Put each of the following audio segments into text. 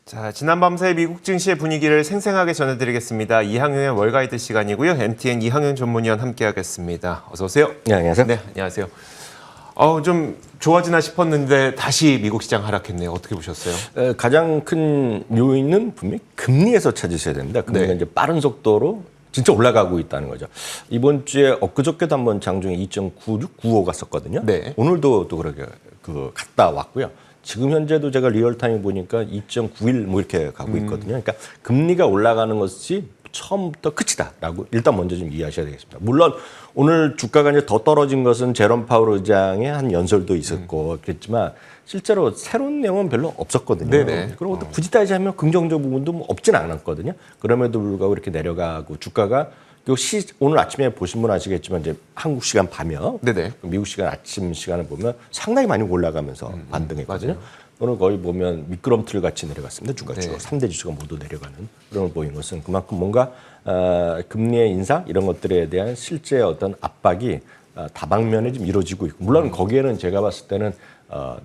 자, 지난 밤새 미국 증시의 분위기를 생생하게 전해드리겠습니다. 이항영의 월가이드 시간이고요. MTN 이항영 전문위원 함께하겠습니다. 어서 오세요. 네, 안녕하세요. 네, 안녕하세요. 좀 좋아지나 싶었는데 다시 미국 시장 하락했네요. 어떻게 보셨어요? 가장 큰 요인은 분명히 금리에서 찾으셔야 됩니다. 금리가 네. 이제 빠른 속도로 진짜 올라가고 있다는 거죠. 이번 주에 엊그저께도 한번 장중에 2.96, 95 갔었거든요. 네. 오늘도 또 그렇게 갔다 왔고요. 지금 현재도 제가 리얼타임 보니까 2.91 뭐 이렇게 가고 있거든요. 그러니까 금리가 올라가는 것이 처음부터 끝이다라고 일단 먼저 좀 이해하셔야 되겠습니다. 물론 오늘 주가가 이제 더 떨어진 것은 제롬 파월 의장의 한 연설도 있었고 그랬지만 실제로 새로운 내용은 별로 없었거든요. 네네. 그리고 또 굳이 따지자면 긍정적 부분도 뭐 없진 않았거든요. 그럼에도 불구하고 이렇게 내려가고 주가가 오늘 아침에 보신 분 아시겠지만 이제 한국 시간 밤이요. 네네. 미국 시간 아침 시간을 보면 상당히 많이 올라가면서 반등했거든요. 오늘 거의 보면 미끄럼틀 같이 내려갔습니다. 주가가 네. 3대 지수가 모두 내려가는 그런 걸 보인 것은 그만큼 뭔가 금리의 인상 이런 것들에 대한 실제 어떤 압박이 다방면에 좀 이루어지고 있고 물론 거기에는 제가 봤을 때는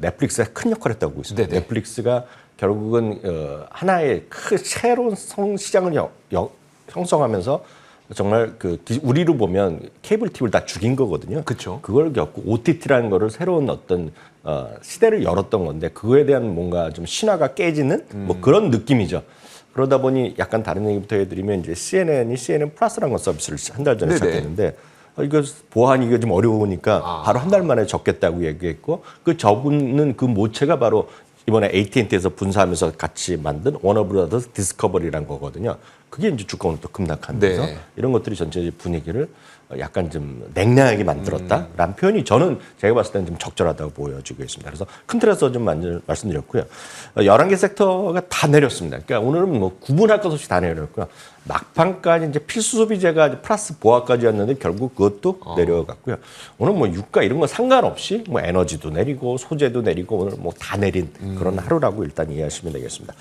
넷플릭스가 큰 역할을 했다고 보고 있습니다. 네네. 넷플릭스가 결국은 하나의 큰 새로운 시장을 형성하면서 정말 우리로 보면 케이블 TV를 다 죽인 거거든요. 그쵸. 그걸 겪고 OTT라는 거를 새로운 어떤 시대를 열었던 건데 그거에 대한 뭔가 좀 신화가 깨지는 뭐 그런 느낌이죠. 그러다 보니 약간 다른 얘기부터 해드리면 이제 CNN 플러스라는 거 서비스를 한 달 전에 네네. 시작했는데 이거 보안이 좀 어려우니까 바로 한 달 만에 접겠다고 얘기했고 그 접는 그 모체가 바로 이번에 AT&T에서 분사하면서 같이 만든 워너브라더스 디스커버리라는 거거든요. 그게 이제 주가 오늘 또 급락하면서 네. 이런 것들이 전체 분위기를 약간 좀 냉랭하게 만들었다라는 표현이 저는 제가 봤을 때는 좀 적절하다고 보여지고 있습니다. 그래서 큰 틀에서 좀 말씀드렸고요. 11개 섹터가 다 내렸습니다. 그러니까 오늘은 뭐 구분할 것 없이 다 내렸고요. 막판까지 이제 필수 소비재가 플러스 보합까지였는데 결국 그것도 내려갔고요. 오늘 뭐 유가 이런 거 상관없이 뭐 에너지도 내리고 소재도 내리고 오늘 뭐 다 내린 그런 하루라고 일단 이해하시면 되겠습니다.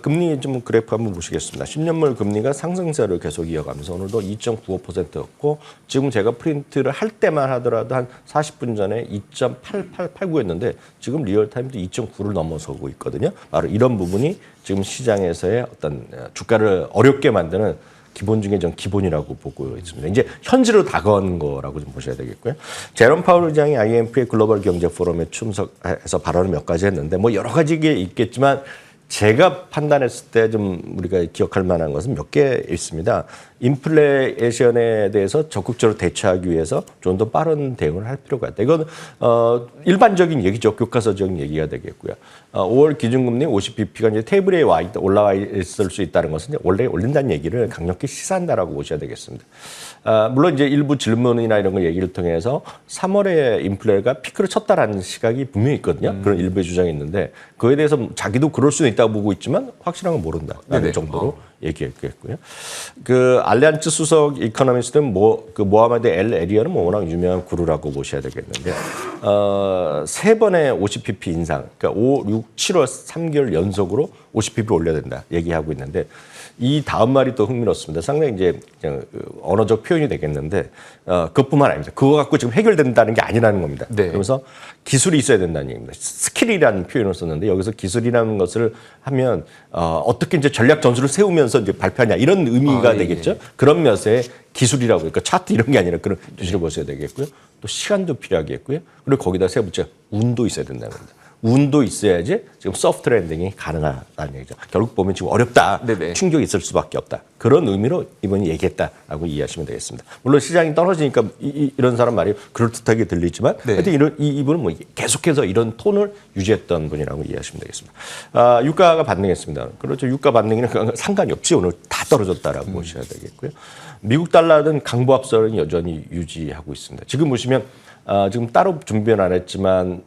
금리 좀 그래프 한번 보시겠습니다. 10년물 금리가 상승세를 계속 이어가면서 오늘도 2.95%였고 지금 제가 프린트를 할 때만 하더라도 한 40분 전에 2.8889였는데 지금 리얼타임도 2.9를 넘어서고 있거든요. 바로 이런 부분이 지금 시장에서의 어떤 주가를 어렵게 만드는 기본 중에 전 기본이라고 보고 있습니다. 이제 현지로 다가온 거라고 좀 보셔야 되겠고요. 제롬 파월 의장이 IMF의 글로벌 경제 포럼에 출석해서 발언을 몇 가지 했는데 뭐 여러 가지 게 있겠지만 제가 판단했을 때 좀 우리가 기억할 만한 것은 몇 개 있습니다. 인플레이션에 대해서 적극적으로 대처하기 위해서 좀 더 빠른 대응을 할 필요가 있다. 이건 일반적인 얘기죠. 교과서적인 얘기가 되겠고요. 5월 기준금리 50bp가 이제 테이블에 올라와 있을 수 있다는 것은 이제 원래 올린다는 얘기를 강력히 시사한다라고 보셔야 되겠습니다. 물론 이제 일부 질문이나 이런 걸 얘기를 통해서 3월에 인플레가 피크를 쳤다라는 시각이 분명히 있거든요. 그런 일부의 주장이 있는데 그에 대해서 자기도 그럴 수는 있다고 보고 있지만 확실한 건 모른다라는 정도로 얘기했고요. 알리안츠 수석 이코노미스트는 모하메드 엘 에리어는 뭐 워낙 유명한 구루라고 보셔야 되겠는데 세 번의 50pp 인상, 그러니까 5, 6, 7월 3개월 연속으로 50pp 올려야 된다 얘기하고 있는데 이 다음 말이 또 흥미롭습니다. 상당히 이제 언어적 표현이 되겠는데 그것뿐만 아닙니다. 그거 갖고 지금 해결된다는 게 아니라는 겁니다. 네. 그러면서 기술이 있어야 된다는 얘기입니다. 스킬이라는 표현을 썼는데 여기서 기술이라는 것을 하면 어떻게 이제 전략 전술을 세우면서 이제 발표하냐 이런 의미가 되겠죠. 예. 그런 면에서의 기술이라고 그러니까 차트 이런 게 아니라 그런 기술을 보셔야 되겠고요. 또 시간도 필요하겠고요. 그리고 거기다 세 번째 운도 있어야 된다는 겁니다. 운도 있어야지 지금 소프트 랜딩이 가능하다는 얘기죠. 결국 보면 지금 어렵다. 네네. 충격이 있을 수밖에 없다. 그런 의미로 이번에 얘기했다라고 이해하시면 되겠습니다. 물론 시장이 떨어지니까 이런 사람 말이 그럴듯하게 들리지만 네. 하여튼 이분은 뭐 계속해서 이런 톤을 유지했던 분이라고 이해하시면 되겠습니다. 유가가 반등했습니다. 그렇죠. 유가 반등에는 상관이 없이 오늘 다 떨어졌다라고 보셔야 되겠고요. 미국 달러는 강보합설은 여전히 유지하고 있습니다. 지금 보시면 지금 따로 준비는 안 했지만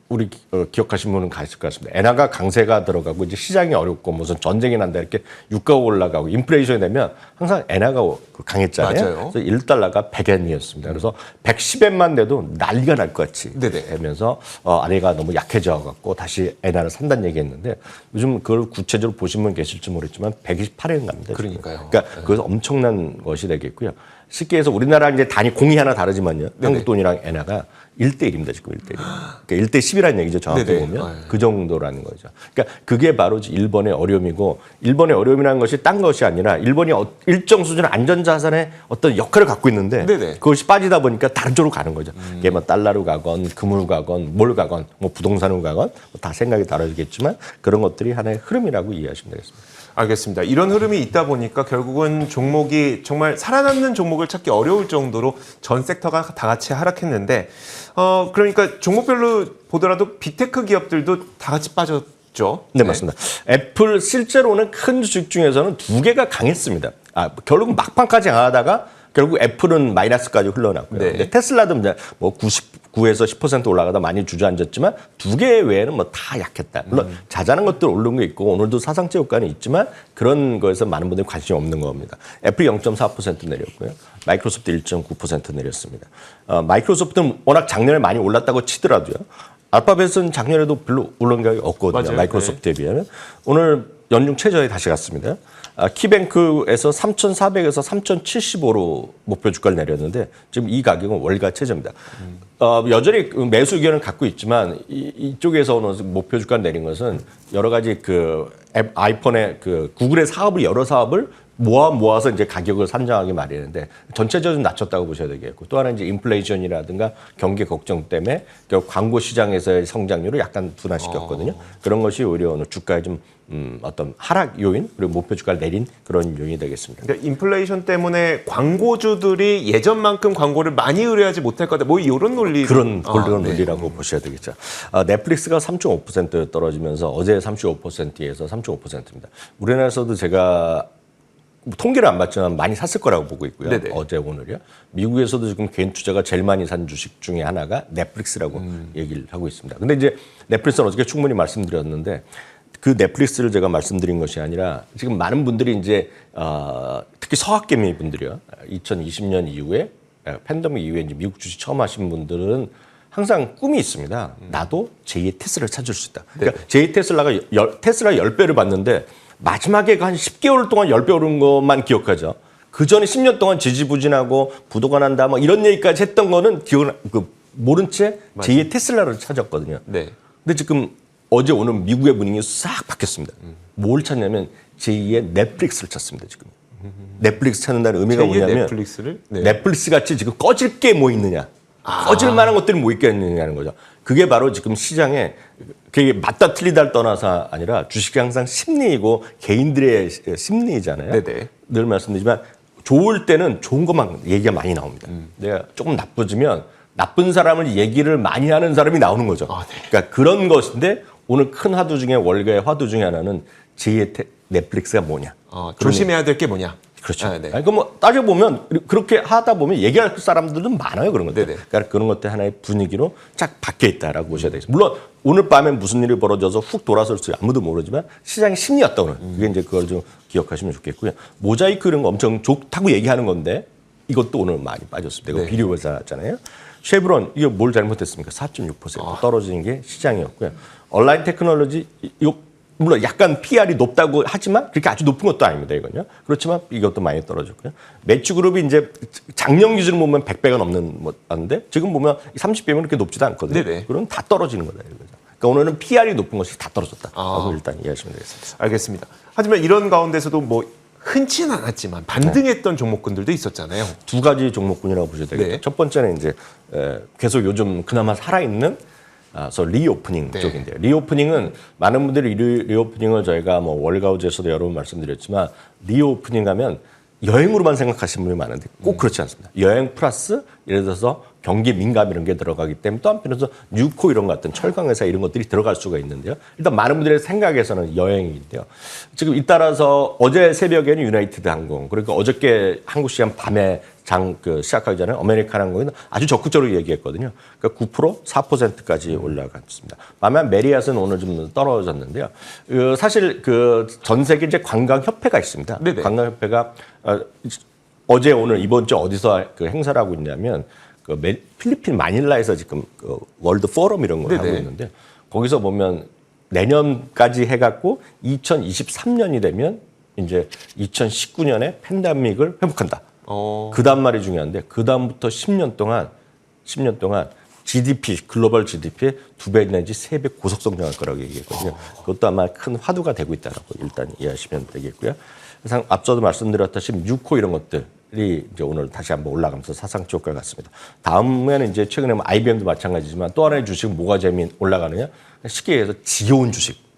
우리 기억하신 분은 가실 것 같습니다. 엔화가 강세가 들어가고 이제 시장이 어렵고 무슨 전쟁이 난다 이렇게 유가가 올라가고 인플레이션이 되면 항상 엔화가 강했잖아요. 맞아요. 그래서 1달러가 100엔이었습니다. 그래서 110엔만 돼도 난리가 날 것 같이 하면서 아래가 너무 약해져 갖고 다시 엔화를 산다는 얘기했는데 요즘 그걸 구체적으로 보신 분 계실지 모르겠지만 128엔 갑니다. 그러니까요. 그러니까 그것은 엄청난 것이 되겠고요. 쉽게 해서 우리나라 이제 단위 공이 하나 다르지만요. 네네. 한국 돈이랑 엔화가 1대1입니다, 지금 1대1. 그러니까 1대10이라는 얘기죠, 정확히 네네. 보면. 그 정도라는 거죠. 그러니까 그게 바로 일본의 어려움이고, 일본의 어려움이라는 것이 딴 것이 아니라 일본이 일정 수준의 안전자산의 어떤 역할을 갖고 있는데 네네. 그것이 빠지다 보니까 다른 쪽으로 가는 거죠. 이게 뭐 달러로 가건, 금으로 가건, 뭘 가건, 뭐 부동산으로 가건, 다 생각이 다르겠지만 그런 것들이 하나의 흐름이라고 이해하시면 되겠습니다. 알겠습니다. 이런 흐름이 있다 보니까 결국은 종목이 정말 살아남는 종목을 찾기 어려울 정도로 전 섹터가 다 같이 하락했는데, 그러니까 종목별로 보더라도 빅테크 기업들도 다 같이 빠졌죠. 네, 맞습니다. 애플 실제로는 큰 주식 중에서는 두 개가 강했습니다. 결국 막판까지 강하다가 결국 애플은 마이너스까지 흘러났고요. 네. 근데 테슬라도 이제 뭐 99에서 10% 올라가다 많이 주저앉았지만 두 개 외에는 뭐 다 약했다. 물론 자잘한 것들 오른 게 있고 오늘도 사상체 효과는 있지만 그런 거에서 많은 분들이 관심이 없는 겁니다. 애플이 0.4% 내렸고요. 마이크로소프트 1.9% 내렸습니다. 마이크로소프트는 워낙 작년에 많이 올랐다고 치더라도요. 알파벳은 작년에도 별로 올라온 게 없거든요. 맞아요. 마이크로소프트에 비하면. 오늘 연중 최저에 다시 갔습니다. 키뱅크에서 3,400에서 3,075로 목표 주가를 내렸는데 지금 이 가격은 월가 최저입니다. 여전히 매수 의견을 갖고 있지만 이쪽에서 오는 목표 주가를 내린 것은 여러 가지 그 아이폰의 그 구글의 사업을 여러 사업을 모아서 이제 가격을 산정하기 마련인데 전체적으로 낮췄다고 보셔야 되겠고 또 하나 이제 인플레이션이라든가 경기 걱정 때문에 광고 시장에서의 성장률을 약간 둔화시켰거든요. 그런 것이 오히려 오늘 주가에 좀 어떤 하락 요인 그리고 목표 주가를 내린 그런 요인이 되겠습니다. 그러니까 인플레이션 때문에 광고주들이 예전만큼 광고를 많이 의뢰하지 못할 거다. 뭐 이런 논리 그런 논리라고 보셔야 되겠죠. 넷플릭스가 3.5% 떨어지면서 어제 35%에서 3.5%입니다. 우리나라에서도 제가 통계를 안 봤지만 많이 샀을 거라고 보고 있고요. 네네. 어제 오늘이요. 미국에서도 지금 개인 투자가 제일 많이 산 주식 중에 하나가 넷플릭스라고 얘기를 하고 있습니다. 근데 이제 넷플릭스는 어저께 충분히 말씀드렸는데 그 넷플릭스를 제가 말씀드린 것이 아니라 지금 많은 분들이 이제 특히 서학개미 분들이요. 2020년 이후에 팬데믹 이후에 이제 미국 주식 처음 하신 분들은 항상 꿈이 있습니다. 나도 제2의 테슬라를 찾을 수 있다. 그러니까 제2 테슬라 10배를 봤는데 마지막에 한 10개월 동안 10배 오른 것만 기억하죠. 그 전에 10년 동안 지지부진하고 부도가 난다 뭐 이런 얘기까지 했던 거는 모른 채 제2의 테슬라를 찾았거든요. 네. 근데 지금 어제 오늘 미국의 분위기 싹 바뀌었습니다. 뭘 찾냐면 제2의 넷플릭스를 찾습니다. 지금. 넷플릭스 찾는다는 의미가 뭐냐면 넷플릭스를 넷플릭스 같이 지금 꺼질 게 뭐 있느냐. 꺼질 만한 것들이 뭐 있겠느냐는 거죠. 그게 바로 지금 시장에 그게 맞다 틀리다를 떠나서 아니라 주식이 항상 심리이고 개인들의 심리잖아요. 네네. 늘 말씀드리지만 좋을 때는 좋은 것만 얘기가 많이 나옵니다. 내가 조금 나빠지면 나쁜 사람을 얘기를 많이 하는 사람이 나오는 거죠. 네. 그러니까 그런 것인데 오늘 큰 화두 중에 월가의 화두 중에 하나는 제2의 넷플릭스가 뭐냐. 조심해야 될 게 뭐냐. 그렇죠. 네. 그러니까 뭐 따져보면 그렇게 하다 보면 얘기할 사람들은 많아요. 그런 것들. 네네. 그러니까 그런 것들 하나의 분위기로 쫙 바뀌어 있다라고 보셔야 되겠습니다. 물론 오늘 밤에 무슨 일이 벌어져서 훅 돌아설지 아무도 모르지만 시장의 심리였다 오늘. 그게 이제 그걸 좀 기억하시면 좋겠고요. 모자이크 이런 거 엄청 좋다고 얘기하는 건데 이것도 오늘 많이 빠졌습니다. 이거 네. 비료 회사잖아요. 쉐브론 이거 뭘 잘못했습니까? 4.6% 떨어지는 게 시장이었고요. 온라인 테크놀로지 이거 물론 약간 PR이 높다고 하지만 그렇게 아주 높은 것도 아닙니다. 이건요. 그렇지만 이것도 많이 떨어졌고요. 매출그룹이 이제 작년 기준으로 보면 100배가 넘는 건데 지금 보면 30배면 그렇게 높지도 않거든요. 네네. 그럼 다 떨어지는 거다. 이거죠. 그러니까 오늘은 PR이 높은 것이 다 떨어졌다. 라고 일단 이해하시면 되겠습니다. 알겠습니다. 하지만 이런 가운데서도 뭐 흔치는 않았지만 반등했던 종목군들도 있었잖아요. 두 가지 종목군이라고 보셔야 되겠죠. 네. 첫 번째는 이제 계속 요즘 그나마 살아있는 리오프닝 네. 쪽인데요. 리오프닝은 많은 분들이 리오프닝을 저희가 뭐 월가우즈에서도 여러 번 말씀드렸지만 리오프닝 하면 여행으로만 생각하시는 분이 많은데 꼭 그렇지 않습니다. 여행 플러스 예를 들어서 경기 민감 이런 게 들어가기 때문에 또 한편에서 뉴코 이런 것 같은 철강회사 이런 것들이 들어갈 수가 있는데요. 일단 많은 분들의 생각에서는 여행인데요. 지금 잇따라서 어제 새벽에는 유나이티드 항공 그러니까 어저께 한국 시간 밤에 시작하기 전에 아메리칸 항공은 아주 적극적으로 얘기했거든요. 그러니까 9% 4%까지 올라갔습니다. 반면 메리앗은 오늘 좀 떨어졌는데요. 사실 전 세계 이제 관광협회가 있습니다. 네네. 관광협회가 어제 오늘 이번 주 어디서 행사를 하고 있냐면 필리핀 마닐라에서 지금 월드 포럼 이런 걸 네네. 하고 있는데 거기서 보면 내년까지 해갖고 2023년이 되면 이제 2019년에 팬데믹을 회복한다. 그 다음 말이 중요한데 그 다음부터 10년 동안 GDP 글로벌 GDP의 2배 내지 3배 고속 성장할 거라고 얘기했거든요. 그것도 아마 큰 화두가 되고 있다라고 일단 이해하시면 되겠고요. 그래서 앞서도 말씀드렸다시피 6호 이런 것들이 이제 오늘 다시 한번 올라가면서 사상 초과 같습니다. 다음에는 이제 최근에 뭐 IBM도 마찬가지지만 또 하나의 주식은 뭐가 올라가느냐? 쉽게 얘기해서 지겨운 주식.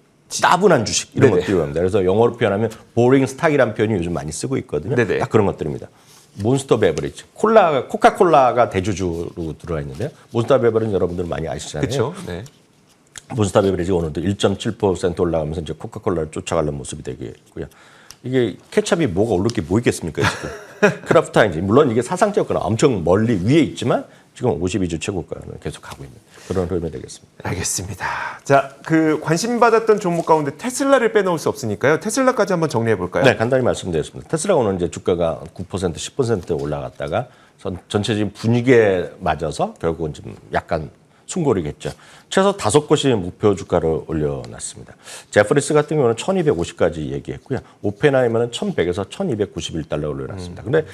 따분한 주식 이런 네네. 것들이 옵니다. 그래서 영어로 표현하면 boring stock이라는 표현이 요즘 많이 쓰고 있거든요. 네네. 딱 그런 것들입니다. 몬스터 베버리지, 코카콜라가 대주주로 들어와 있는데요. 몬스터 베버리는 여러분들 많이 아시잖아요. 그렇죠. 네. 몬스터 베버리지 오늘도 1.7% 올라가면서 이제 코카콜라를 쫓아가는 모습이 되겠고요. 이게 케찹이 뭐가 오를 게 뭐 있겠습니까 지금? 크라프트하인즈 물론 이게 사상적으로 엄청 멀리 위에 있지만 지금 52주 최고가는 계속 가고 있는 그런 흐름이 되겠습니다. 알겠습니다. 자, 그 관심 받았던 종목 가운데 테슬라를 빼놓을 수 없으니까요. 테슬라까지 한번 정리해 볼까요? 네, 간단히 말씀드리겠습니다. 테슬라가 오늘 이제 주가가 9%, 10% 올라갔다가 전체적인 분위기에 맞아서 결국은 좀 약간 숨고르겠죠. 최소 5곳이 목표 주가를 올려놨습니다. 제프리스 같은 경우는 1250까지 얘기했고요. 오펜하이머는 1100에서 1291달러 올려놨습니다. 근데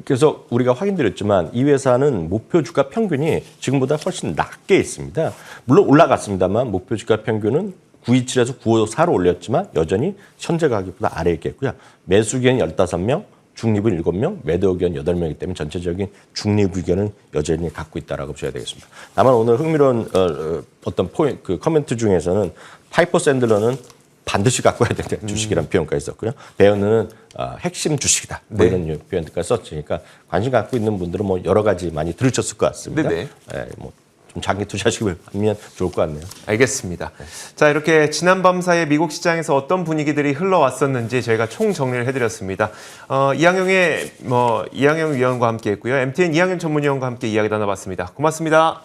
그래서 우리가 확인드렸지만 이 회사는 목표 주가 평균이 지금보다 훨씬 낮게 있습니다. 물론 올라갔습니다만 목표 주가 평균은 927에서 954로 올렸지만 여전히 현재 가격보다 아래에 있겠고요. 매수 의견이 15명, 중립은 7명, 매도 의견 8명이기 때문에 전체적인 중립 의견은 여전히 갖고 있다라고 보셔야 되겠습니다. 다만 오늘 흥미로운 어떤 포인트, 그 커멘트 중에서는 파이퍼 샌들러는 반드시 갖고 와야 되는 주식이라는 표현까지 썼고요. 베어는 핵심 주식이다. 뭐 이런 표현까지 썼으니까 관심 갖고 있는 분들은 뭐 여러 가지 많이 들으셨을 것 같습니다. 네네. 뭐 좀 장기 투자하시면 좋을 것 같네요. 알겠습니다. 자, 이렇게 지난 밤 사이에 미국 시장에서 어떤 분위기들이 흘러왔었는지 저희가 총 정리를 해드렸습니다. 이항영 위원과 함께했고요. MTN 이항영 전문위원과 함께 이야기 나눠봤습니다. 고맙습니다.